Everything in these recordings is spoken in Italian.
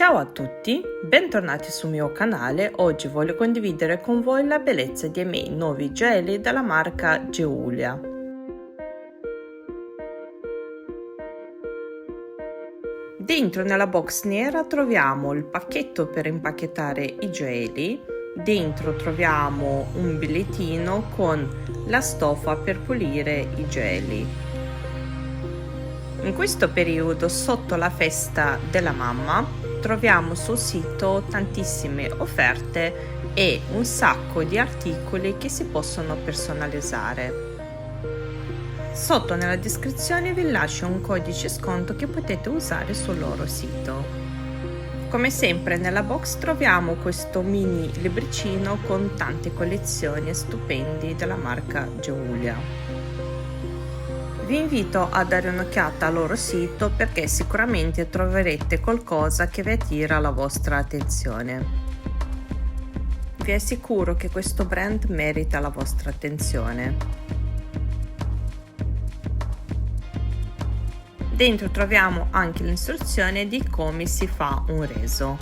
Ciao a tutti, bentornati sul mio canale. Oggi voglio condividere con voi la bellezza dei miei nuovi gioielli della marca Geulia. Dentro nella box nera troviamo il pacchetto per impacchettare i gioielli. Dentro troviamo un bigliettino con la stoffa per pulire i gioielli. In questo periodo, sotto la festa della mamma, troviamo sul sito tantissime offerte e un sacco di articoli che si possono personalizzare. Sotto nella descrizione vi lascio un codice sconto che potete usare sul loro sito. Come sempre nella box troviamo questo mini libricino con tante collezioni stupendi della marca Geulia. Vi invito a dare un'occhiata al loro sito perché sicuramente troverete qualcosa che vi attira la vostra attenzione. Vi assicuro che questo brand merita la vostra attenzione. Dentro troviamo anche l'instruzione di come si fa un reso.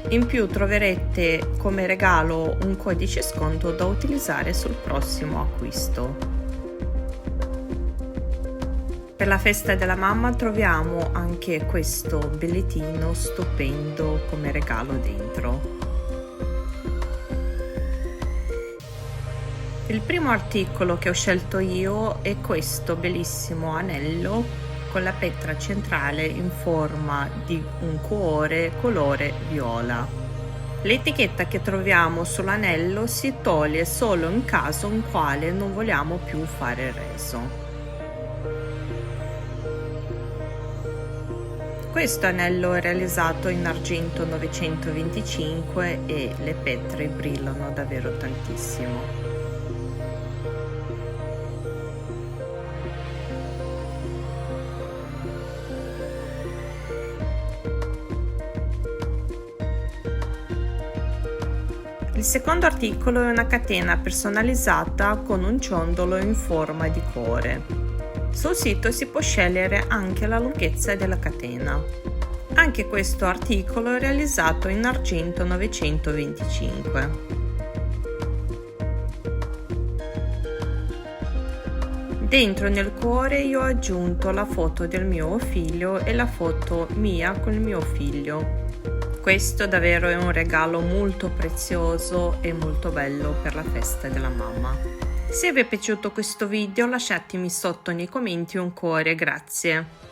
In più troverete come regalo un codice sconto da utilizzare sul prossimo acquisto. Per la festa della mamma troviamo anche questo bigliettino stupendo come regalo dentro. Il primo articolo che ho scelto io è questo bellissimo anello con la pietra centrale in forma di un cuore colore viola. L'etichetta che troviamo sull'anello si toglie solo in caso in quale non vogliamo più fare il reso. Questo anello è realizzato in argento 925 e le pietre brillano davvero tantissimo. Il secondo articolo è una catena personalizzata con un ciondolo in forma di cuore. Sul sito si può scegliere anche la lunghezza della catena. Anche questo articolo è realizzato in argento 925. Dentro nel cuore io ho aggiunto la foto del mio figlio e la foto mia con il mio figlio. Questo davvero è un regalo molto prezioso e molto bello per la festa della mamma. Se vi è piaciuto questo video lasciatemi sotto nei commenti un cuore, grazie.